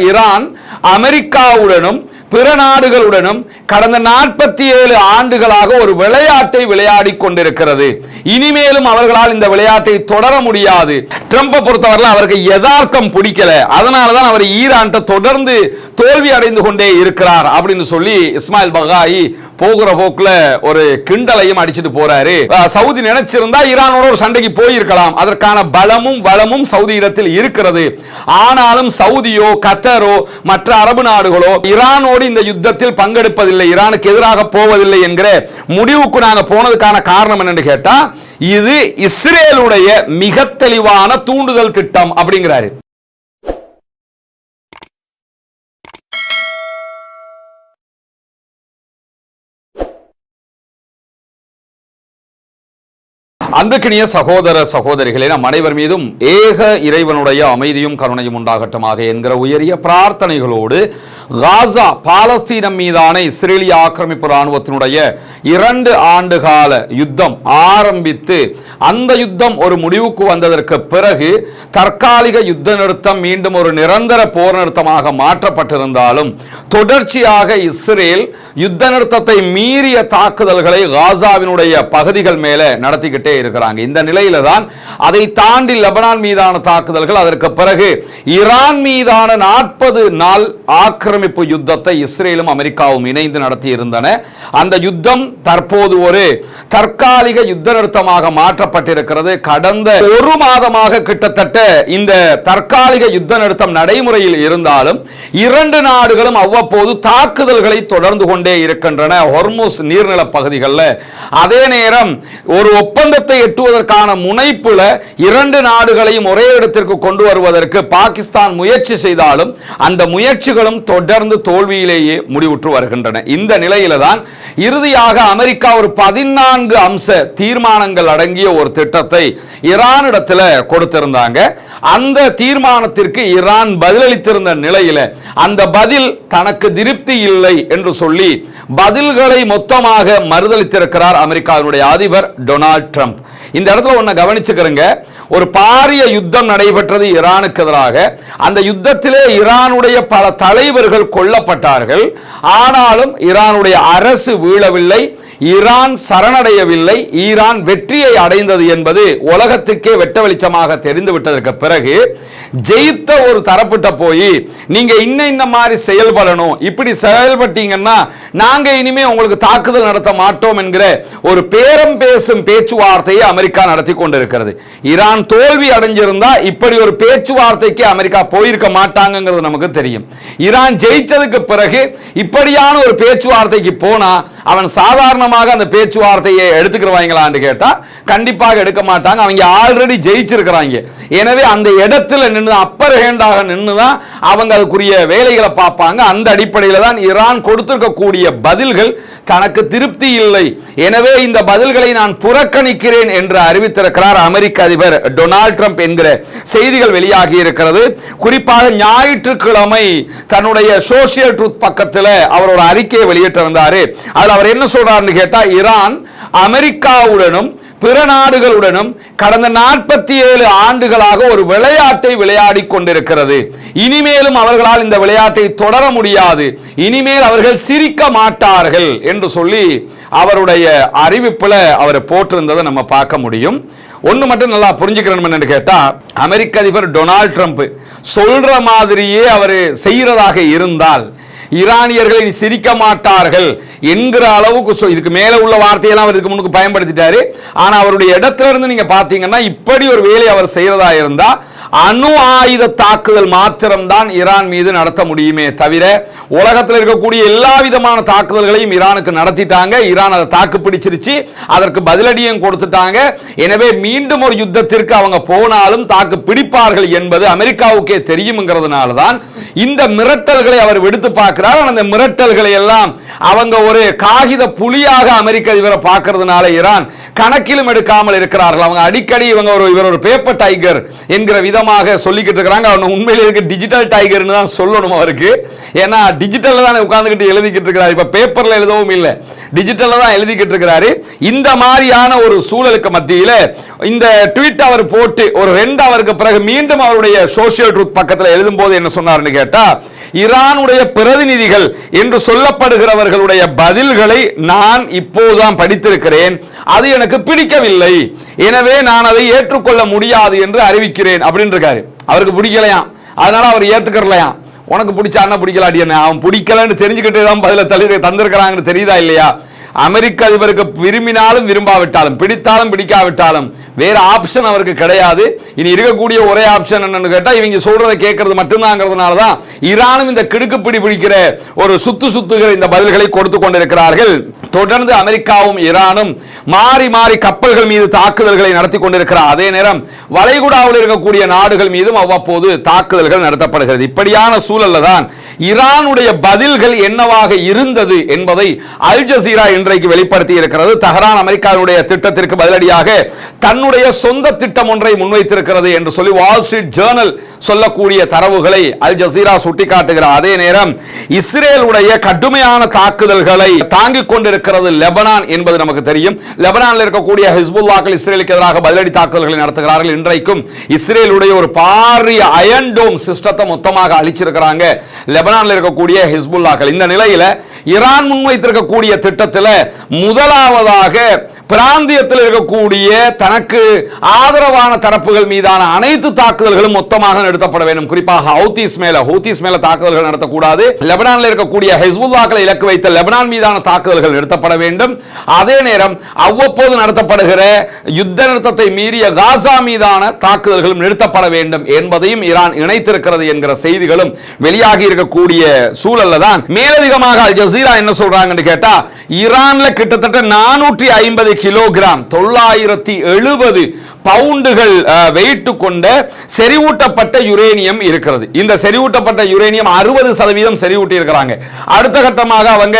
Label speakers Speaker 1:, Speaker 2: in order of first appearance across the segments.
Speaker 1: Iran அமெரிக்காவுடனும் பிற நாடுகளுடனும் கடந்த 47 ஆண்டுகளாக ஒரு விளையாட்டை விளையாடி கொண்டிருக்கிறது. இனிமேலும் அவர்களால் இந்த விளையாட்டை தொடர முடியாது. ட்ரம்பை பொறுத்தவரை அவருக்கு யதார்த்தம் பிடிக்கல, அதனாலதான் அவர் ஈரான் தொடர்ந்து தோல்வி அடைந்து கொண்டே இருக்கிறார் அப்படின்னு சொல்லி இஸ்மாயில் பகாயி போகிற போக்குல ஒரு கிண்டலையும் அடிச்சுட்டு போறாரு. சவுதி நினைச்சிருந்தா ஈரானோட ஒரு சண்டைக்கு போயிருக்கலாம், அதற்கான பலமும் வளமும் சவுதி இடத்தில் இருக்கிறது. ஆனாலும் சவுதியோ கத்தரோ மற்ற அரபு நாடுகளோ ஈரானோடு இந்த யுத்தத்தில் பங்கெடுப்பதில்லை, ஈரானுக்கு எதிராக போவதில்லை என்கிற முடிவுக்கு நாங்க போனதுக்கான காரணம் என்னன்னு கேட்டா, இது இஸ்ரேலுடைய மிக தெளிவான தூண்டுதல் திட்டம் அப்படிங்கிறாரு. அன்புக்கினிய சகோதர சகோதரிகளே, நம் அனைவர் மீதும் ஏக இறைவனுடைய அமைதியும் கருணையும் உண்டாகட்டுமாக என்கிற உயரிய பிரார்த்தனைகளோடு காசா பாலஸ்தீனம் மீதான இஸ்ரேலிய ஆக்கிரமிப்பு ராணுவத்தினுடைய 2 ஆண்டுகால யுத்தம் ஆரம்பித்து அந்த யுத்தம் ஒரு முடிவுக்கு வந்ததற்கு பிறகு தற்காலிக யுத்த நிறுத்தம் மீண்டும் ஒரு நிரந்தர போர் நிறுத்தமாக மாற்றப்பட்டிருந்தாலும் தொடர்ச்சியாக இஸ்ரேல் யுத்த நிறுத்தத்தை மீறிய தாக்குதல்களை காசாவினுடைய பகுதிகள் மேல நடத்திக்கிட்டே இருக்கிறாங்க. இந்த நிலையில தான் அதை தாண்டி லெபனான் மீதான தாக்குதல்கள், அதற்கு பிறகு ஈரான் மீதான 40 நாள் ஆக்கிரமிப்பு யுத்தத்தை இஸ்ரேலும் அமெரிக்காவும் இணைந்து நடத்தி இருந்தன. அந்த யுத்தம் தற்போது ஒரு தற்காலிக யுத்த நிறுத்தமாக மாற்றப்பட்டிருக்கிறது. கடந்த ஒரு மாதமாக கிட்டத்தட்ட இந்த தற்காலிக யுத்த நிறுத்தம் நடைமுறையில் இருந்தாலும் 2 நாடுகளும் அவ்வப்போது தாக்குதல்களை தொடர்ந்து கொண்டே இருக்கின்றன ஹொர்முஸ் நீர்நில பகுதிகளில். அதே நேரம் ஒரு ஒப்பந்தத்தை எட்டுவதற்கான முனைப்புல 2 நாடுகளையும் ஒரே இடத்திற்கு கொண்டு வருவதற்கு பாகிஸ்தான் முயற்சி செய்தாலும் அந்த முயற்சிகளும் தொடர்ந்து தோல்வியிலேயே முடிவுற்று வருகின்றன. இந்த நிலையில தான் இறுதியாக அமெரிக்கா ஒரு 14 அம்ச தீர்மானங்கள் அடங்கிய ஒரு திட்டத்தை ஈரானிடத்தில் கொடுத்திருந்தாங்க. அந்த தீர்மானத்திற்கு ஈரான் பதிலளித்திருந்த நிலையில அந்த பதில் தனக்கு திருப்தி இல்லை என்று சொல்லி பதில்களை மொத்தமாக மறுதளித்திருக்கிறார் அமெரிக்காவினுடைய அதிபர் டொனால்ட் ட்ரம்ப். இந்த இடத்துல ஒன்ன கவனிச்சுக்கிறங்க, ஒரு பாரிய யுத்தம் நடைபெற்றது ஈரானுக்கு எதிராக. அந்த யுத்தத்திலே ஈரானுடைய பல தலைவர்கள் கொல்லப்பட்டார்கள். ஆனாலும் ஈரானுடைய அரசு வீழவில்லை, ஈரான் சரணடையவில்லை, ஈரான் வெற்றியை அடைந்தது என்பது உலகத்துக்கே வெட்ட வெளிச்சமாக தெரிந்துவிட்டதற்கு பிறகு ஜெயித்த ஒரு தரப்பிட்ட போய் நீங்க இந்த மாதிரி செயல்படணும், இப்படி செயல்பட்டீங்கன்னா நாங்க இனிமே உங்களுக்கு தாக்குதல் நடத்த மாட்டோம் என்கிற ஒரு பேரம் பேசும் பேச்சுவார்த்தையை அமெரிக்கா நடத்தி கொண்டிருக்கிறது. ஈரான் தோல்வி அடைஞ்சிருந்தா இப்படி ஒரு பேச்சுவார்த்தைக்கு அமெரிக்கா போயிருக்க மாட்டாங்கிறது நமக்கு தெரியும். ஈரான் ஜெயிச்சதுக்கு பிறகு இப்படியான ஒரு பேச்சுவார்த்தைக்கு போனா அவன் சாதாரணமாக அந்த பேச்சுவார்த்தையை எடுத்துக்கிறவாங்களான்னு கேட்டா கண்டிப்பாக எடுக்க மாட்டாங்க. அவங்க ஆல்ரெடி ஜெயிச்சிருக்கிறாங்க. எனவே அந்த இடத்துல நின்று அப்பர் ஹேண்டாக நின்று தான் அவங்க அதுக்குரிய வேலைகளை பார்ப்பாங்க. அந்த அடிப்படையில் தான் ஈரான் கொடுத்திருக்கக்கூடிய பதில்கள் தனக்கு திருப்தி இல்லை, எனவே இந்த பதில்களை நான் புறக்கணிக்கிறேன் என்று அறிவித்திருக்கிறார் அமெரிக்க அதிபர் டொனால்ட் ட்ரம்ப் என்கிற செய்திகள் வெளியாகி இருக்கிறது. குறிப்பாக ஞாயிற்றுக்கிழமை தன்னுடைய சோசியல் ட்ரூத் பக்கத்தில் அவர் ஒரு அறிக்கையை வெளியிட்டிருந்தார். அதில் அவர் என்ன சொல்றாருன்னு கேட்டா, ஈரான் அமெரிக்காவுடனும் பிற நாடுகளுடனும் கடந்த 47 ஆண்டுகளாக ஒரு விளையாட்டை விளையாடி கொண்டிருக்கிறது. இனிமேலும் அவர்களால் இந்த விளையாட்டை தொடர முடியாது, இனிமேல் அவர்கள் சிரிக்க மாட்டார்கள் என்று சொல்லி அவருடைய அறிவிப்புல அவர் போட்டிருந்ததை நம்ம பார்க்க முடியும். ஒன்று மட்டும் நல்லா புரிஞ்சுக்கிறோம் என்று கேட்டா, அமெரிக்க அதிபர் டொனால்ட் ட்ரம்ப் சொல்ற மாதிரியே அவர் செய்யறதாக இருந்தால் ஈரானியர்களை சிரிக்க மாட்டார்கள் என்கிற அளவுக்கு இதுக்கு மேல உள்ள வார்த்தையெல்லாம் அவர் இதுக்கு முன்னுக்கு பயன்படுத்திட்டாரு. ஆனா அவருடைய இடத்துல இருந்து நீங்க பாத்தீங்கன்னா இப்படி ஒரு வேலை அவர் செய்யறதா இருந்தா அணு ஆயுத தாக்குதல் மாத்திரம்தான் ஈரான் மீது நடத்த முடியுமே தவிர உலகத்தில் இருக்கக்கூடிய எல்லா விதமான தாக்குதல்களையும் ஈரானுக்கு நடத்திட்டாங்க. ஈரான் அதை தாக்கு பிடிச்சிருச்சு, அதற்கு பதிலடியும் கொடுத்துட்டாங்க. எனவே மீண்டும் ஒரு யுத்தத்திற்கு அவங்க போனாலும் தாக்கு பிடிப்பார்கள் என்பது அமெரிக்காவுக்கே தெரியும்ங்கிறதுனால தான் இந்த மிரட்டல்களை அவர் விடுத்து பார்க்கிறார். இருக்கிறார். அந்த மிரட்டல்களை எல்லாம் அவங்க ஒரு காகித புலியாக அமெரிக்க அதிபரை பார்க்கிறதுனால ஈரான் கணக்கிலும் எடுக்காமல் இருக்கிறார்கள். அவங்க அடிக்கடி இவர் ஒரு பேப்பர் டைகர் என்கிற விதமாக சொல்லிக்கிட்டு இருக்கிறாங்க. அவங்க உண்மையிலே இருக்கு டிஜிட்டல் டைகர்னு தான் சொல்லணும் அவருக்கு. ஏன்னா டிஜிட்டல்ல தான் உட்கார்ந்துகிட்டு எழுதிக்கிட்டு இருக்கிறார். இப்ப பேப்பர்ல எழுதவும் இல்லை, டிஜிட்டல்ல தான் எழுதிக்கிட்டு இருக்கிறாரு. இந்த மாதிரியான ஒரு சூழலுக்கு மத்தியில் இந்த ட்வீட் அவர் போட்டு ஒரு 2 ஹவருக்கு பிறகு மீண்டும் அவருடைய சோசியல் ட்ரூத் பக்கத்தில் எழுதும் போது என்ன சொன்னார்னு கேட்டா, ஈரானுடைய பிரதிநிதிகள் என்று சொல்லப்படுகிறவர்களுடைய பதில்களை நான் இப்போதுதான் படித்திருக்கிறேன், அது எனக்கு பிடிக்கவில்லை, எனவே நான் அதை ஏற்றுக்கொள்ள முடியாது என்று அறிவிக்கிறேன் அப்படின்னு இருக்காரு. அவருக்கு பிடிக்கலையாம், அதனால அவர் ஏத்துக்கலையாம். உனக்கு பிடிச்சான்னா பிடிக்கலாடி, அவன் பிடிக்கலன்னு தெரிஞ்சுக்கிட்டே தான் பதில தந்திருக்கிறாங்கன்னு தெரியுதா இல்லையா? அமெரிக்க அதிபருக்கு விரும்பினாலும் விரும்பாவிட்டாலும், பிடித்தாலும் பிடிக்காவிட்டாலும் வேற ஆப்ஷன் அவருக்கு கிடையாது. இனி இருக்கக்கூடிய ஒரே ஆப்ஷன் என்னன்னு கேட்டா, இவங்க சொல்றதை கேட்கறது மட்டும்தாங்கிறதுனால தான் ஈரானும் இந்த கிடுக்குப்பிடி பிடிக்கிற ஒரு சுத்துகிற இந்த பதில்களை கொடுத்து கொண்டிருக்கிறார்கள். தொடர்ந்து அமெரிக்காவும் ஈரானும் மாறி மாறி கப்பல்கள் மீது தாக்குதல்களை நடத்தி கொண்டிருக்கிறார். அதே நேரம் வளைகுடாவில் இருக்கக்கூடிய நாடுகள் மீதும் அவ்வப்போது தாக்குதல்கள் நடத்தப்படுகிறது. இப்படியான சூழல்ல தான் ஈரானுடைய பதில்கள் என்னவாக இருந்தது என்பதை அல் ஜசீரா இன்றைக்கு வெளிப்படுத்தி இருக்கிறது. தெஹ்ரான் அமெரிக்காவுடைய திட்டத்திற்கு பதிலடியாக தன்னுடைய சொந்த திட்டம் ஒன்றை முன்வைத்திருக்கிறது என்று சொல்லி வால் ஸ்ட்ரீட் ஜர்னல் சொல்லக்கூடிய தரவுகளை அல் ஜசீரா சுட்டிக்காட்டுகிறார். அதே நேரம் இஸ்ரேலுடைய கடுமையான தாக்குதல்களை தாங்கிக் கொண்டிருக்கிறது லெபனான் என்பது நமக்கு தெரியும். லெபனானில் இருக்கக்கூடிய ஹிஸ்புல்லாக்கள் இஸ்ரேலுக்கு எதிராக பதிலடி தாக்குதல்களை நடத்துகிறார்கள். இன்றைக்கும் இஸ்ரேலுடைய ஒரு பாரிய அயன் டோம் சிஸ்டத்தை மொத்தமாக அழிச்சிருக்கிறாங்க லெபனானில் இருக்கக்கூடிய ஹிஸ்புல்லாக்கள். இந்த நிலையில ஈரான் முன்வைத்திருக்கக்கூடிய திட்டத்தில் முதலாவதாக பிராந்தியத்தில் இருக்கக்கூடிய தனக்கு ஆதரவான தரப்புகள் மீதான அனைத்து தாக்குதல்களும் மொத்தமாக நடத்தப்பட வேண்டும். குறிப்பாக ஹவுதீஸ் மேல தாக்குதல்கள் நடத்தக்கூடாது. லெபனானில் இருக்கக்கூடிய ஹிஸ்புல்லாக்களை இலக்கு வைத்த லெபனான் மீதான தாக்குதல்கள் நிறுத்தப்பட வேண்டும். அதே நேரம் அவ்வப்போது நடத்தப்படுகிற யுத்த நிறுத்தத்தை மீறிய காசா மீதான தாக்குதல்களும் நிறுத்தப்பட வேண்டும் என்பதையும் ஈரான் இணைத்திருக்கிறது என்கிற செய்திகளும் வெளியாகி இருக்கக்கூடிய சூழல்ல தான் மேலதிகமாக அல் ஜசீரா என்ன சொல்றாங்கன்னு கேட்டா, ஈரான்ல கிட்டத்தட்ட 450 கிலோகிராம் 970 பவுண்டுகள் வெயிட் கொண்ட செறிவூட்டப்பட்ட யுரேனியம் இருக்கிறது. இந்த செறிவூட்டப்பட்ட யுரேனியம் 60% செறிவூட்டி இருக்கிறாங்க. அடுத்த கட்டமாக அவங்க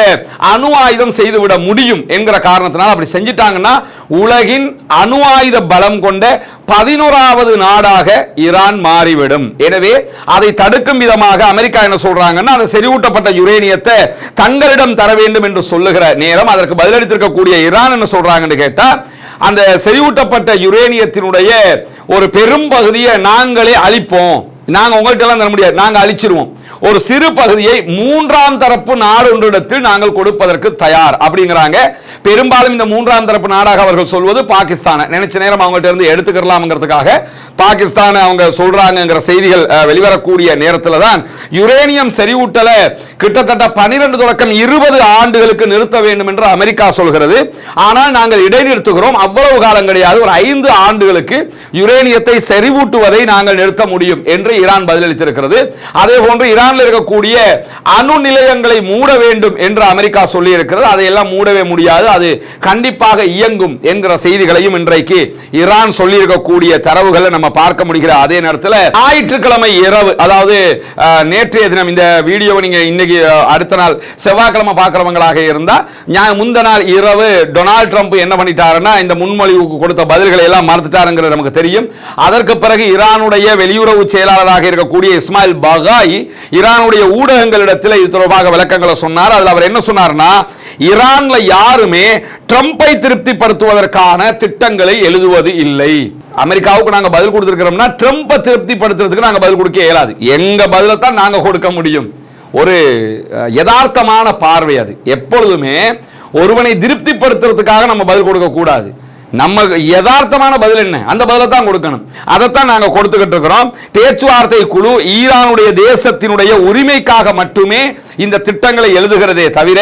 Speaker 1: அணு ஆயுதம் செய்துவிட முடியும் என்கிற காரணத்தினால் அப்படி செஞ்சிட்டாங்கன்னா உலகின் அணு ஆயுத பலம் கொண்ட 11வது நாடாக ஈரான் மாறிவிடும். எனவே அதை தடுக்கும் விதமாக அமெரிக்கா என்ன சொல்றாங்கன்னா, அந்த செறிவூட்டப்பட்ட யுரேனியத்தை தங்களிடம் தர வேண்டும் என்று சொல்லுகிற நேரம் அதற்கு பதிலளித்திருக்கக்கூடிய ஈரான் என்ன சொல்றாங்கன்னு கேட்டா, அந்த செறிவூட்டப்பட்ட யுரேனியத்தினுடைய ஒரு பெரும் பகுதியை நாங்களே அழிப்போம், நாங்க உங்கள்கிட்ட எல்லாம் தர முடியாது, நாங்க அழிச்சிருவோம். ஒரு சிறு பகுதியை 3ஆம் தரப்பு நாடு ஒன்றிடத்தில் நாங்கள் கொடுப்பதற்கு தயார் அப்படிங்கிறாங்க. பெரும்பாலும் இந்த 3ஆம் தரப்பு நாடாக அவர்கள் சொல்வது பாகிஸ்தான். நினைச்ச நேரம் அவங்கள்ட்ட இருந்து எடுத்துக்கலாம்ங்கிறதுக்காக பாகிஸ்தான் அவங்க சொல்றாங்கிற செய்திகள் வெளிவரக்கூடிய நேரத்தில் தான் யுரேனியம் செறிவூட்டல கிட்டத்தட்ட 12 தொடக்கம் 20 ஆண்டுகளுக்கு நிறுத்த வேண்டும் என்று அமெரிக்கா சொல்கிறது. ஆனால் நாங்கள் இடைநிறுத்துகிறோம், அவ்வளவு காலம் கிடையாது, ஒரு 5 ஆண்டுகளுக்கு யுரேனியத்தை செறிவூட்டுவதை நாங்கள் நிறுத்த முடியும் என்று ஈரான் பதிலளித்திருக்கிறது. அதே போன்று ஈரானில் இருக்கக்கூடிய அணு நிலையங்களை மூட வேண்டும் என்று அமெரிக்கா சொல்லி இருக்கிறது. அதையெல்லாம் மூடவே முடியாது, அது கண்டிப்பாக இயங்கும் என்கிற செய்திகளையும் இன்றைக்கு ஈரான் சொல்லி இருக்கக்கூடிய தரவுகளை நம்ம பார்க்க முடிகிற அதே நேரத்தில் ஞாயிற்றுக்கிழமை இரவு, அதாவது நேற்றைய தினம் இந்த வீடியோ நீங்க இன்னைக்கு அடுத்த நாள் செவ்வாய்க்கிழமை பார்க்கிறவங்களாக இருந்தா முந்த நாள் இரவு டொனால்ட் ட்ரம்ப் என்ன பண்ணிட்டாருன்னா இந்த முன்மொழிவுக்கு கொடுத்த பதில்களை எல்லாம் மறுத்துட்டாருங்கிறது நமக்கு தெரியும். அதற்கு பிறகு ஈரானுடைய வெளியுறவு செயலாளராக இருக்கக்கூடிய இஸ்மாயில் பகாய் ஈரானுடைய ஊடகங்களிடத்தில் இது தொடர்பாக விளக்கங்களை சொன்னார். அதில் அவர் என்ன சொன்னார்னா, ஈரான்ல யாருமே ட்ரம்பை திருப்திப்படுத்துவதற்கான திட்டங்களை எழுதுவது இல்லை. அமெரிக்காவுக்கு நாங்க பதில் கொடுத்திருக்கிறோம்னா ட்ரம்பை திருப்திப்படுத்துறதுக்கு நாங்க பதில் கொடுக்க இயலாது, எங்க பதிலை தான் நாங்க கொடுக்க முடியும். ஒரு யதார்த்தமான பார்வை அது. எப்பொழுதுமே ஒருவனை திருப்திப்படுத்துறதுக்காக நம்ம பதில் கொடுக்க கூடாது. நம்ம யதார்த்தமான பதில் என்ன, அந்த பதிலை தான் கொடுக்கணும். அதைத்தான் நாங்க கொடுத்துக்கிட்டு இருக்கிறோம். பேச்சுவார்த்தை குழு ஈரானுடைய தேசத்தினுடைய உரிமைக்காக மட்டுமே இந்த திட்டங்களை எழுதுகிறதே தவிர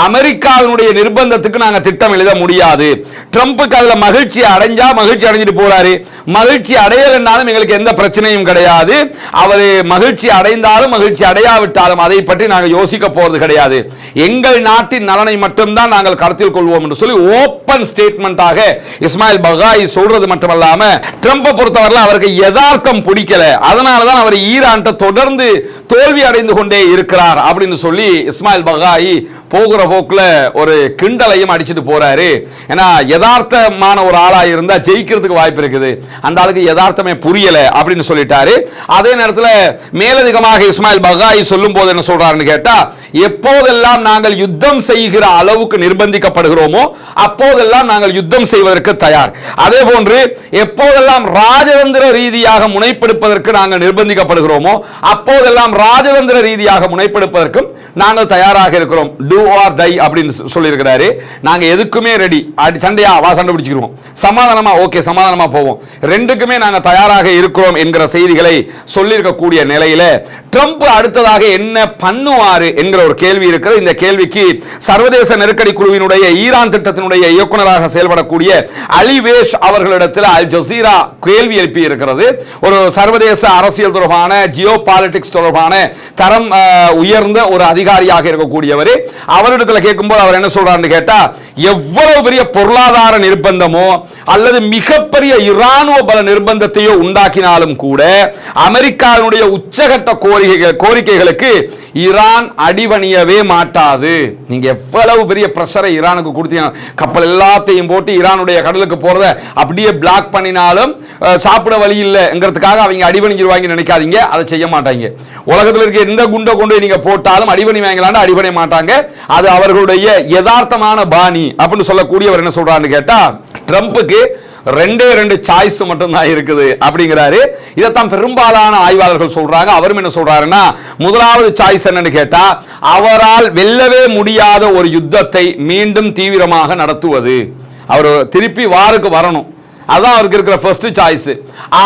Speaker 1: அமெரிக்காவினுடைய நிர்பந்தத்துக்கு நாங்க திட்டம் எழுத முடியாது. ட்ரம்புக்கு அதுல மகிழ்ச்சி அடைஞ்சா மகிழ்ச்சி அடைஞ்சிட்டு போறாரு, மகிழ்ச்சி அடையலைன்னாலும் எங்களுக்கு எந்த பிரச்சனையும் கிடையாது. அவர் மகிழ்ச்சி அடைந்தாலும் மகிழ்ச்சி அடையாவிட்டாலும் அதை பற்றி நாங்கள் யோசிக்க போறது கிடையாது. எங்கள் நாட்டின் நலனை மட்டும்தான் நாங்கள் கருத்தில் கொள்வோம் என்று சொல்லி ஓப்பன் ஸ்டேட்மெண்டாக இஸ்மாயில் பகாய் சொல்றது மட்டுமல்லாம ட்ரம்பை பொறுத்தவரை அவருக்கு யதார்த்தம் பிடிக்கல, அதனாலதான் அவர் ஈரான் தொடர்ந்து தோல்வி அடைந்து கொண்டே இருக்கிறார் அப்படின்னு அப்படின்னு சொல்லி இஸ்மாயில் பகாயி போகிற போக்குல ஒரு கிண்டலையும் அடிச்சுட்டு போறாரு. ஏன்னா யதார்த்தமான ஒரு ஆளா இருந்தா ஜெயிக்கிறதுக்கு வாய்ப்பு இருக்குது, அந்த ஆளுக்கு யதார்த்தமே புரியல அப்படின்னு சொல்லிட்டாரு. அதே நேரத்தில் மேலதிகமாக இஸ்மாயில் பகாயி சொல்லும் போது என்ன சொல்றாருன்னு கேட்டா, எப்போதெல்லாம் நாங்கள் யுத்தம் செய்கிற அளவுக்கு நிர்பந்திக்கப்படுகிறோமோ அப்போதெல்லாம் நாங்கள் யுத்தம் செய்வதற்கு தயார். அதே போன்று எப்போதெல்லாம் ராஜதந்திர ரீதியாக முனைப்பெடுப்பதற்கு நாங்கள் நிர்பந்திக்கப்படுகிறோமோ அப்போதெல்லாம் ராஜதந்திர ரீதியாக முனைப்பெடுப்பதற்கும் நாங்கள் தயாராக இருக்கிறோம். டூ ஆர் டை அப்படின்னு சொல்லியிருக்கிறாரு. நாங்க எதுக்குமே ரெடி. சண்டையா வா, சண்டை பிடிச்சிக்கிறோம், சமாதானமா ஓகே சமாதானமா போவோம், ரெண்டுக்குமே நாங்க தயாராக இருக்கிறோம் என்கிற செய்திகளை சொல்லியிருக்கக்கூடிய நிலையில ட்ரம்ப் அடுத்ததாக என்ன பண்ணுவாரு என்கிற ஒரு கேள்வி இருக்கிறது. இந்த கேள்விக்கு சர்வதேச நெருக்கடி குழுவினுடைய ஈரான் திட்டத்தினுடைய இயக்குநராக செயல்படக்கூடிய அலிவேஷ் அவர்களிடத்தில் அல் ஜசீரா கேள்வி எழுப்பி இருக்கிறது. ஒரு சர்வதேச அரசியல் தொடர்பான ஜியோ பாலிடிக்ஸ் தொடர்பான தரம் உயர்ந்த ஒரு அதிகாரியாக இருக்கக்கூடியவர். அவரிடத்தில் கேட்கும்போது அவர் என்ன சொல்றாருன்னு கேட்டா, எவ்வளவு பெரிய பொருளாதார நிர்பந்தமோ அல்லது மிகப்பெரிய இராணுவ பல நிர்பந்தத்தையோ உண்டாக்கினாலும் கூட அமெரிக்காவுடைய உச்சகட்ட கோரிக்கைகளுக்கு ஈரான் அடிபணியவே மாட்டாது. நீங்க எவ்வளவு பெரிய பிரஷரை ஈரானுக்கு கொடுத்தீங்க, கப்பல் எல்லாத்தையும் போட்டு ஈரானுடைய கடலுக்கு போறத அப்படியே பிளாக் பண்ணினாலும் சாப்பிட வழி இல்லைங்கிறதுக்காக அவங்க அடிபணிஞ்சிருவாங்க நினைக்காதீங்க, அதை செய்ய மாட்டாங்க. உலகத்தில் இருக்க எந்த குண்டை கொண்டு நீங்க போட்டாலும் அடிபணி வாங்கலான்னு அடிபணி மாட்டாங்க. அது அவர்களுடைய யதார்த்தமான பாணி அப்படின்னு சொல்லக்கூடியவர் என்ன சொல்றாருன்னு கேட்டா, ட்ரம்புக்கு ரெண்டு சாய்ஸ் மட்டும் தான் இருக்குது அப்படிங்கிறாரு. இதைத்தான் பெரும்பாலான ஆய்வாளர்கள் சொல்றாங்க. அவரும் என்ன சொல்றாருன்னா, முதலாவது சாய்ஸ் என்னன்னு கேட்டா, அவரால் வெல்லவே முடியாத ஒரு யுத்தத்தை மீண்டும் தீவிரமாக நடத்துவது. அவர் திருப்பி வாருக்கு வரணும், அதான் அவருக்கு இருக்கிற ஃபர்ஸ்ட் சாய்ஸ்.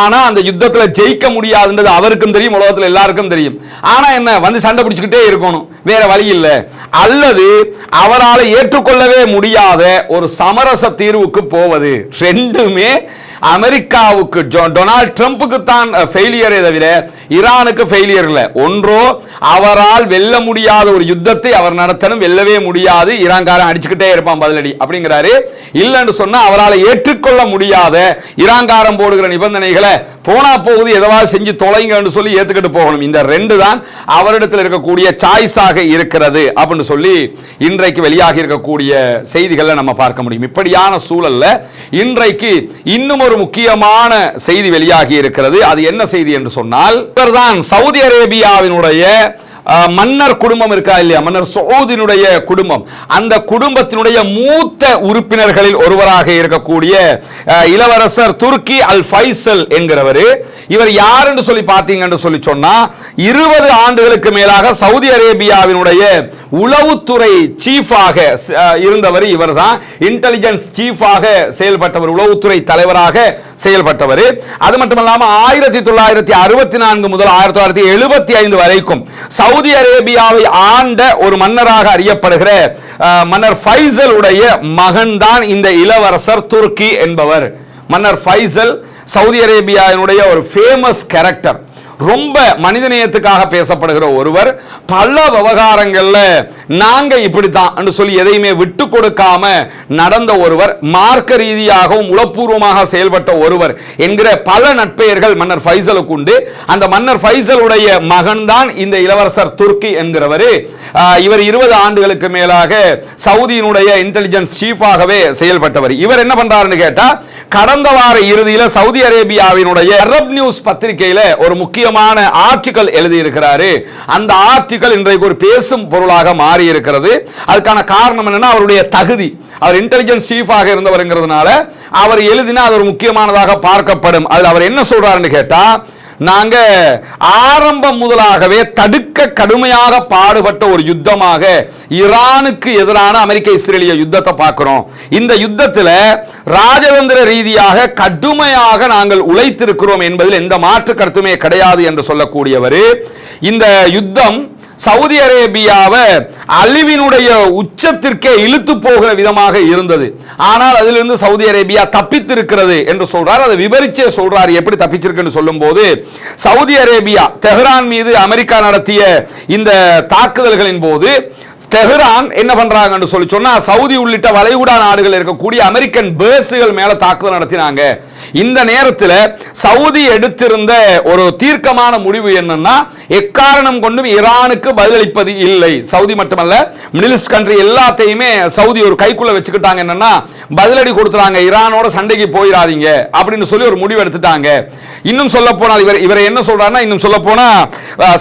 Speaker 1: ஆனா அந்த யுத்தத்துல ஜெயிக்க முடியாதுன்றது அவருக்கும் தெரியும், உலகத்துல எல்லாருக்கும் தெரியும். ஆனா என்ன, வந்து சண்டை பிடிச்சுக்கிட்டே இருக்கணும், வேற வழி இல்லை. அல்லது அவரால் ஏற்றுக்கொள்ளவே முடியாத ஒரு சமரச தீர்வுக்கு போவது. ரெண்டுமே அமெரிக்காவுக்கு டொனால்ட் ட்ரம்புக்கு தான் ஃபெயிலியரே தவிர ஈரானுக்கு ஃபெயிலியர் இல்லை. ஒன்றோ அவரால் வெல்ல முடியாத ஒரு யுத்தத்தை அவர் நடத்தணும், வெல்லவே முடியாது, ஈரான்காரன் அடிச்சுக்கிட்டே இருப்பான் பதிலடி அப்படிங்கிறாரு. இல்லைன்னு சொன்னா அவரால் ஏற்றுக்கொள்ள முடியாத ஈரான்காரன் போடுகிற நிபந்தனைகளை போனா போகுது எதாவது செஞ்சு தொலைங்கன்னு சொல்லி ஏத்துக்கிட்டு போகணும். இந்த ரெண்டு தான் அவரிடத்தில் இருக்கக்கூடிய சாய்ஸாக இருக்கிறது அப்படின்னு சொல்லி இன்றைக்கு வெளியாகி இருக்கக்கூடிய செய்திகளை நம்ம பார்க்க முடியும். இப்படியான சூழல்ல இன்றைக்கு இன்னும் ஒரு முக்கியமான செய்தி வெளியாகி இருக்கிறது. அது என்ன செய்தி என்று சொன்னால், இவர்தான் சவுதி அரேபியாவினுடைய மன்னர் குடும்பம் இருக்கா இல்லையா, மன்னர் சவுதியினுடைய குடும்பம், அந்த குடும்பத்தினுடைய மூத்த உறுப்பினர்களில் ஒருவராக இருக்கக்கூடிய இளவரசர் துர்க்கி அல் ஃபைசல் என்கிறவர். இவர் யார் என்று சொல்லி பார்த்தீங்கன்னு சொல்லி சொன்னா, 20 ஆண்டுகளுக்கு மேலாக சவுதி அரேபியாவினுடைய உளவுத்துறை சீஃபாக இருந்தவர் இவர் தான். இன்டெலிஜென்ஸ் சீஃபாக செயல்பட்டவர், உளவுத்துறை தலைவராக செயல்பட்டவர். அது மட்டுமல்லாமல் 1964 முதல் 1975 வரைக்கும் சவுதி அரேபியாவை ஆண்ட ஒரு மன்னராக அறியப்படுகிற மன்னர் ஃபைசல் உடைய மகன் தான் இந்த இளவரசர் துர்க்கி என்பவர். மன்னர் ஃபைசல் சவுதி அரேபியாவினுடைய ஒரு ஃபேமஸ் கேரக்டர், ரொம்ப மனிதநேயத்துக்காக பேசப்படுகிற ஒருவர். பல விவகாரங்கள்ல நாங்க இப்படித்தான் சொல்லி எதையுமே விட்டு கொடுக்காம நடந்த ஒருவர், மார்க்க ரீதியாகவும் உளப்பூர்வமாக செயல்பட்ட ஒருவர் என்கிற பல நட்பெயர்கள் மன்னர் ஃபைசலுக்கு உண்டு. அந்த மன்னர் ஃபைசலுடைய மகன் தான் இந்த இளவரசர் துர்க்கி என்கிறவர். இவர் 20 ஆண்டுகளுக்கு மேலாக சவுதியினுடைய இன்டெலிஜென்ஸ் சீஃபாகவே செயல்பட்டவர். இவர் என்ன பண்றாருன்னு கேட்டா, கடந்த வார இறுதியில் சவுதி அரேபியாவினுடைய அரப் நியூஸ் பத்திரிகையில ஒரு முக்கியமான ஆர்டிகல் எழுதி இருக்கிறாரு. அந்த ஆர்டிகல் இன்றைக்கு ஒரு பேசும் பொருளாக மாறி இருக்கிறது. அதுக்கான காரணம் என்னன்னா, அவருடைய தகுதி, அவர் இன்டெலிஜென்ஸ் சீஃபாக இருந்தவர்ங்கிறதுனால அவர் எழுதினா அது ஒரு முக்கியமானதாக பார்க்கப்படும். அதுல அவர் என்ன சொல்றாருன்னு கேட்டா, நாங்க ஆரம்பம் முதலாகவே தடுக்க கடுமையாக பாடுபட்ட ஒரு யுத்தமாக ஈரானுக்கு எதிரான அமெரிக்க இஸ்ரேலிய யுத்தத்தை பார்க்கிறோம். இந்த யுத்தத்தில் ராஜதந்திர ரீதியாக கடுமையாக நாங்கள் உழைத்திருக்கிறோம் என்பதில் எந்த மாற்று கருத்துமே கிடையாது என்று சொல்லக்கூடியவர். இந்த யுத்தம் சவுதி அரேபியாவை அழிவினுடைய உச்சத்திற்கே இழுத்து போகிற விதமாக இருந்தது. ஆனால் அதிலிருந்து சவுதி அரேபியா தப்பித்திருக்கிறது என்று சொல்றார். அதை விவரிச்சே சொல்றார் எப்படி தப்பிச்சிருக்குன்னு சொல்லும் போது, சவுதி அரேபியா தெஹ்ரான் மீது அமெரிக்கா நடத்திய இந்த தாக்குதல்களின் போது தெஹ்ரான் என்ன பண்றாங்கன்னு சொல்லி சொன்னா சவுதி உள்ளிட்ட வளைகுடா நாடுகள் இருக்கக்கூடிய அமெரிக்கன் பேஸ்கள் மேல தாக்குதல் நடத்தினாங்க. இந்த நேரத்தில் சவுதி எடுத்திருந்த ஒரு தீர்க்கமான முடிவு என்னன்னா, எக்காரணம் கொண்டும் ஈரானுக்கு பதிலளிப்பது இல்லை. சவுதி மட்டுமல்ல, மிடில் ஈஸ்ட் கண்ட்ரி எல்லாத்தையுமே சவுதி ஒரு கைக்குள்ள வச்சுக்கிட்டாங்க. என்னன்னா, பதிலடி கொடுத்துறாங்க, ஈரானோட சண்டைக்கு போயிடாதீங்க அப்படின்னு சொல்லி ஒரு முடிவு எடுத்துட்டாங்க. இன்னும் சொல்ல போனால் இவர் என்ன சொல்றாருன்னா, இன்னும் சொல்ல போனா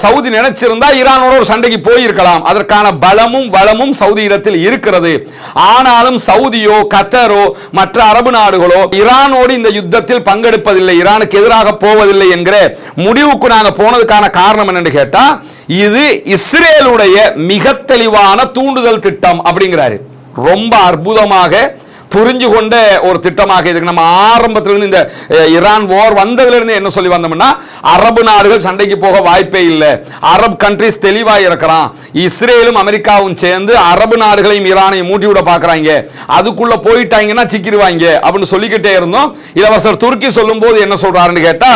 Speaker 1: சவுதி நினைச்சிருந்தா ஈரானோட ஒரு சண்டைக்கு போயிருக்கலாம். அதற்கான பலமும் வளமும் சவுதி இடத்தில் இருக்கிறது. ஆனாலும் சவுதியோ கத்தரோ மற்ற அரபு நாடுகளோ ஈரானோடு இந்த யுத்தத்தில் பங்கெடுப்பதில்லை, ஈரானுக்கு எதிராக போவதில்லை என்கிற முடிவுக்கு நாங்க போனதுக்கான காரணம் என்னன்னு கேட்டா, இது இஸ்ரேலுடைய மிக தெளிவான தூண்டுதல் திட்டம் அப்படிங்கிறாரு. ரொம்ப அற்புதமாக புரிஞ்சு கொண்ட ஒரு திட்டமாக இருக்கு. நம்ம ஆரம்பத்திலிருந்து இந்த ஈரான் வார் வந்ததிலிருந்து என்ன சொல்லி வந்தோம்னா, அரபு நாடுகள் சண்டைக்கு போக வாய்ப்பே இல்லை, அரபு கண்ட்ரிஸ் தெளிவாக இருக்கிறான், இஸ்ரேலும் அமெரிக்காவும் சேர்ந்து அரபு நாடுகளையும் ஈரானையும் மூட்டி விட பார்க்குறாங்க, அதுக்குள்ள போயிட்டாங்கன்னா சிக்கிடுவாங்க அப்படின்னு சொல்லிக்கிட்டே இருந்தோம். இளவரசர் துருக்கி சொல்லும் போது என்ன சொல்றாருன்னு கேட்டா,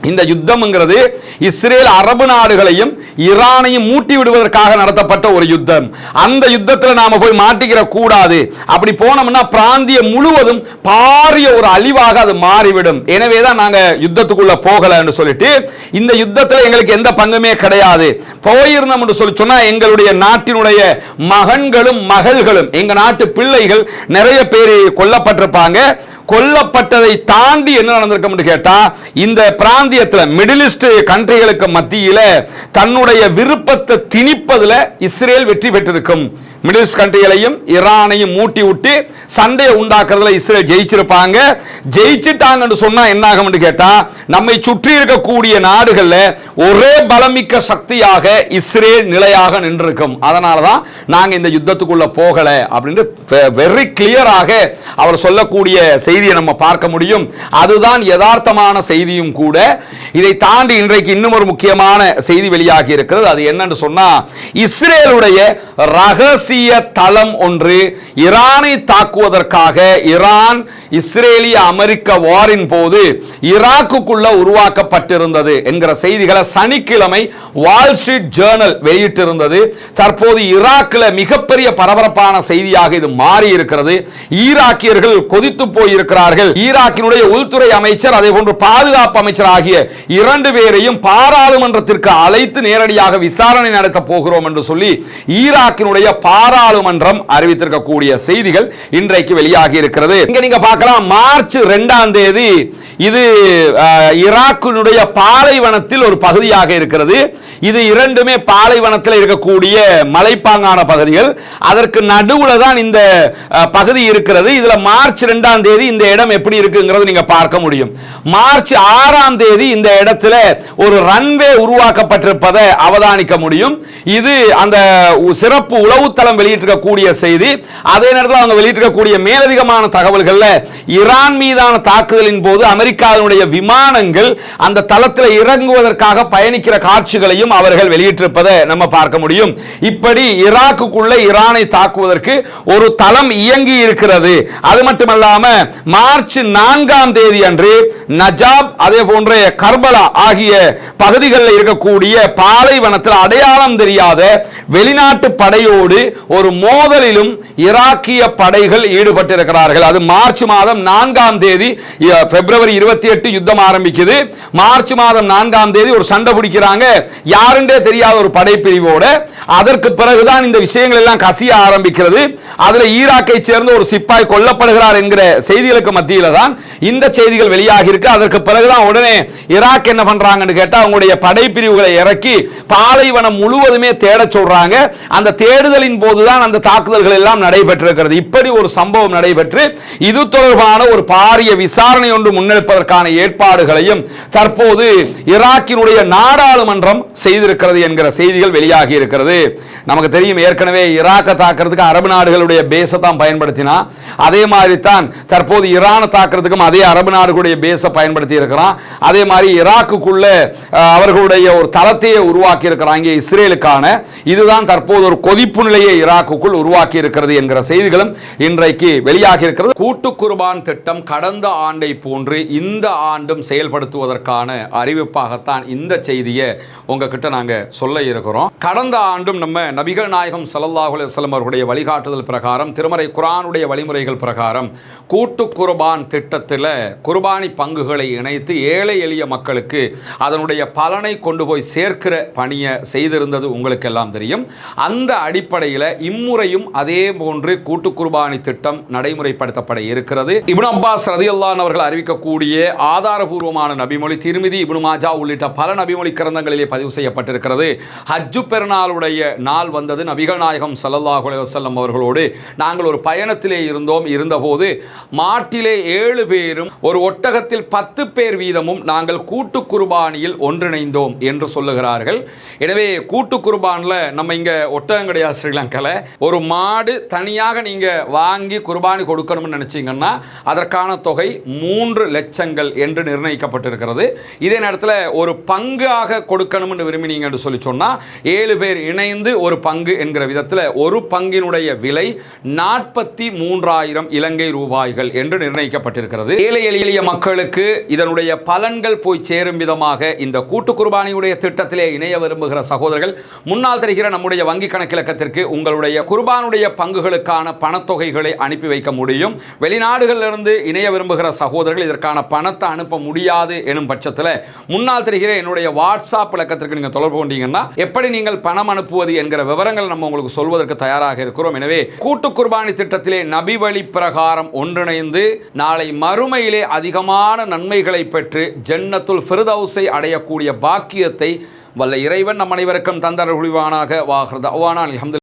Speaker 1: இந்த யுத்தம்ங்கிறது இஸ்ரேல் அரபு நாடுகளையும் ஈரானையும் மூட்டி விடுவதற்காக நடத்தப்பட்ட ஒரு யுத்தம். அந்த யுத்தத்தில் நாம போய் மாட்டிக்கிற கூடாது. அப்படி போனோம்னா பிராந்தியம் முழுவதும் பாரிய ஒரு அழிவாக அது மாறிவிடும். எனவே தான் நாங்க யுத்தத்துக்குள்ள போகலன்னு சொல்லிட்டு, இந்த யுத்தத்தில் எங்களுக்கு எந்த பங்குமே கிடையாது. போயிருந்தோம் என்று சொல்லி சொன்னா எங்களுடைய நாட்டினுடைய மகன்களும் மகள்களும், எங்க நாட்டு பிள்ளைகள் நிறைய பேர் கொல்லப்பட்டிருப்பாங்க. கொல்லப்பட்டதை தாண்டி என்ன நடந்திருக்கும் கேட்டா, இந்த பிராந்தியத்தில் மிடில் ஈஸ்ட் கண்ட்ரிகளுக்கு மத்தியில தன்னுடைய விருப்பத்தை திணிப்பதில் இஸ்ரேல் வெற்றி பெற்றிருக்கும். மிடில் ஈஸ்ட் கண்ட்ரிகளையும் ஈரானையும் மூட்டி விட்டு சண்டையை உண்டாக்குறதுல இஸ்ரேல் ஜெயிச்சிருப்பாங்க. ஜெயிச்சிட்டாங்கன்னு சொன்னா என்ன ஆகும் கேட்டா, நம்மை சுற்றி இருக்கக்கூடிய நாடுகள்ல ஒரே பலமிக்க சக்தியாக இஸ்ரேல் நிலையாக நின்றிருக்கும். அதனாலதான் நாங்க இந்த யுத்தத்துக்குள்ள போகல அப்படின்னு வெரி கிளியராக அவர் சொல்லக்கூடிய செய்தியை நம்ம பார்க்க முடியும். அதுதான் யதார்த்தமான செய்தியும் கூட. இதை தாண்டி இன்றைக்கு இன்னும் ஒரு முக்கியமான செய்தி வெளியாகி இருக்கிறது. அது என்னன்னு சொன்னா, இஸ்ரேலுடைய ரகசிய தளம் ஒன்று ஈரானை தாக்குவதற்காக ஈரான் இஸ்ரேலிய அமெரிக்க வாரின் போது ஈராக்குக்குள்ள உருவாக்கப்பட்டிருந்தது என்கிற செய்திகளை சனிக்கிழமை வால் ஸ்ட்ரீட் ஜேர்னல் வெளியிட்டிருந்தது. தற்போது ஈராக்கில் மிகப்பெரிய பரபரப்பான செய்தியாக இது மாறி இருக்கிறது. ஈராக்கியர்கள் கொதித்து போயிருக்கிறார்கள். ஈராக்கினுடைய உள்துறை அமைச்சர் அதே போன்று பாதுகாப்பு அமைச்சர் ஆகிய இரண்டு பேரையும் பாராளுமன்றத்திற்கு அழைத்து நேரடியாக விசாரணை நடத்த போகிறோம் என்று சொல்லி ஈராக்கினுடைய பாராளுமன்றம் அறிவித்திருக்கக்கூடிய செய்திகள் இன்றைக்கு வெளியாகி இருக்கிறது. இங்க நீங்க பார்க்கலாம், மார்ச் 2ஆம் தேதி இது ஈராக்கினுடைய பாலைவனத்தில் ஒரு பகுதியாக இருக்கிறது. இது இரண்டுமே பாலைவனத்தில் இருக்கக்கூடிய மலைப்பாங்கான பகுதிகள். அதற்கு நடுவுல தான் இந்த பகுதி இருக்கிறது. இதுல மார்ச் 2ஆம் தேதி இந்த இடம் எப்படி இருக்குங்கிறது நீங்க பார்க்க முடியும். மார்ச் 6ஆம் தேதி இந்த இடத்துல ஒரு ரன்வே உருவாக்கப்பட்டிருப்பதை அவதானிக்க முடியும். இது அந்த சிறப்பு உளவுத்தளம் வெளியிட்டிருக்கக்கூடிய செய்தி. அதே நேரத்தில் அவங்க வெளியிட்டிருக்கக்கூடிய மேலதிகமான தகவல்கள்ல ஈரான் மீதான தாக்குதலின் போது அமெரிக்காவினுடைய விமானங்கள் அந்த தளத்தில் இறங்குவதற்காக பயணிக்கிற காட்சிகளையும் அவர்கள் வெளியிட்டிருப்பதை நம்ம பார்க்க முடியும். இப்படி ஈராக்குக்குள்ள ஈரானை தாக்குவதற்கு ஒரு தளம் இயங்கி இருக்கிறது. அது மட்டுமல்லாம மார்ச் 4ஆம் தேதி அன்று நஜாப் அதே போன்ற கர்பலா ஆகிய பகுதிகளில் இருக்கக்கூடிய பாலைவனத்தில் அடையாளம் தெரியாத வெளிநாட்டு படையோடு ஒரு மோதலிலும் ஈராக்கிய படைகள் ஈடுபட்டிருக்கிறார்கள். அது மார்ச் மாதம் 4ஆம் தேதி, பிப்ரவரி 28 யுத்தம் ஆரம்பிக்குது. மார்ச் மாதம் 4ஆம் தேதி ஒரு சண்டை பிடிக்கிறாங்க யாருன்றே தெரியாத ஒரு படைப்பிரிவோட. அதற்கு பிறகுதான் இந்த விஷயங்கள் எல்லாம் கசிய ஆரம்பிக்கிறது. அதுல ஈராக்கை சேர்ந்த ஒரு சிப்பாய் கொல்லப்படுகிறார் என்கிற செய்திகளுக்கு மத்தியில தான் இந்த செய்திகள் வெளியாகி இருக்கு. அதற்கு பிறகுதான் உடனே ஈராக் என்ன பண்றாங்கன்னு கேட்டா, அவங்களுடைய படைப்பிரிவுகளை இறக்கி பாலைவனம் முழுவதுமே தேட சொல்றாங்க. அந்த தேடுதலின் போதுதான் அந்த தாக்குதல்கள் எல்லாம் நடைபெற்றிருக்கிறது. இப்படி ஒரு சம்பவம் நடைபெற்று இது தொடர்பான ஒரு பாரிய விசாரணை ஒன்று முன்னெடுப்பதற்கான ஏற்பாடுகளையும் தற்போது ஈராக்கினுடைய நாடாளுமன்றம் செய்திருக்கிறது என்கிற செய்திகள் வெளியாகி இருக்கிறது. நமக்கு தெரியும், ஏற்கனவே ஈராக்கை தாக்குறதுக்கு அரபு நாடுகளுடைய பேஸை தான் பயன்படுத்தினா, அதே மாதிரி தான் தற்போது ஈரானை தாக்குறதுக்கும் அதே அரபு நாடுகளுடைய பேஸை பயன்படுத்தி இருக்கிறான். அதே மாதிரி ஈராக்குக்குள்ள அவர்களுடைய ஒரு தளத்தையே உருவாக்கி இருக்கிறாங்க இஸ்ரேலுக்கான. இதுதான் தற்போது ஒரு கொதிப்பு நிலையை ஈராக்குக்குள் உருவாக்கி இருக்கிறது என்கிற செய்திகளும் இன்றைக்கு வெளியாகி இருக்கிறது. கூட்டு குர்பான் திட்டம் கடந்த ஆண்டை போன்று இந்த ஆண்டும் செயல்படுத்துவதற்கான அறிவிப்பாகத்தான் இந்த செய்தியை உங்ககிட்ட நாங்க சொல்ல இருக்கிறோம். கடந்த ஆண்டு ஆண்டும் நம்ம நபிகள் நாயகம் ஸல்லல்லாஹு அலைஹி வஸல்லம் அவர்களுடைய வழிகாட்டுதல் பிரகாரம் திருமறை குர்ஆனுடைய வழிமுறைகள் பிரகாரம் கூட்டு குர்பான் திட்டத்தில் குர்பானி பங்குகளை இணைத்து ஏழை எளிய மக்களுக்கு அதனுடைய பலனை கொண்டு போய் சேர்க்கிற பணியை செய்திருந்தது உங்களுக்கு எல்லாம் தெரியும். அந்த அடிப்படையில் இம்முறையும் அதே போன்று கூட்டு குர்பானி திட்டம் நடைமுறைப்படுத்தப்பட இருக்கிறது. இப்னு அப்பாஸ் ரலியல்லாஹு அன்ஹு அவர்கள் அறிவிக்கக்கூடிய ஆதாரபூர்வமான நபிமொழி திர்மிதி, இப்னு மாஜா உள்ளிட்ட பல நபிமொழி கிரந்தங்களிலே பதிவு செய்யப்பட்டிருக்கிறது. ஹஜ்ஜு பெருநாளுடைய நாள் வந்தது. நபிகள் நாயகம் ஸல்லல்லாஹு அலைஹி வஸல்லம் அவர்களோடு நாங்கள் ஒரு பயணத்திலே இருந்தபோது மாட்டிலே 7 பேரும் ஒரு ஒட்டகத்தில் 10 பேர் வீதமும் நாங்கள் கூட்டு குர்பானியில் ஒன்றிணைந்தோம் என்று சொல்லுகிறார்கள். எனவே கூட்டு குர்பானில் நம்ம இங்கே ஒட்டகம் கிடையாது ஸ்ரீலங்காவில். ஒரு மாடு தனியாக நீங்கள் வாங்கி குர்பானி கொடுக்கணும்னு நினச்சிங்கன்னா அதற்கான தொகை 3 லட்சங்கள் என்று நிர்ணயிக்கப்பட்டிருக்கிறது. இதே நேரத்தில் ஒரு பங்காக கொடுக்கணும்னு விரும்பினீங்க என்று சொல்லி சொன்னால் 7 பேர் இணைந்து ஒரு பங்கு என்கிற விதத்தில் ஒரு பங்கினுடைய விலை 43,000 இலங்கை ரூபாய்கள் என்று நிர்ணயிக்கப்பட்டிருக்கிறது. ஏழை எளிய மக்களுக்கு இதனுடைய பலன்கள் போய் சேரும் விதமாக இந்த கூட்டு குர்பானியுடைய திட்டத்திலே இணைய விரும்புகிற சகோதரர்கள் முன்னால் தெரிகிற நம்முடைய வங்கி கணக்கிலக்கத்திற்கு உங்களுடைய குர்பானுடைய பங்குகளுக்கான பணத்தொகைகளை அனுப்பி வைக்க முடியும். வெளிநாடுகளிலிருந்து இணைய விரும்புகிற சகோதரர்கள் இதற்கான பணத்தை அனுப்ப முடியாது எனும் பட்சத்தில் முன்னால் தெரிகிற என்னுடைய வாட்ஸ்அப் இலக்கத்திற்கு நீங்கள் தொடர்பு கொண்டீங்கன்னா எப்படி நீங்கள் பணம் அனுப்புவது என்கிற விவரங்கள் நம்ம உங்களுக்கு சொல்வதற்கு தயாராக இருக்கிறோம். எனவே கூட்டு குர்பானி திட்டத்திலே நபி வழி பிரகாரம் ஒன்றிணைந்து நாளை மறுமையிலே அதிகமான நன்மைகளை பெற்று ஜன்னத்துல் ஃபிர்தௌஸை அடையக்கூடிய பாக்கியத்தை வல்ல இறைவன் நம் அனைவருக்கும் தந்தருள்வானாக. வாஹிர் தஅவானா அல்ஹம்துலில்லாஹ்.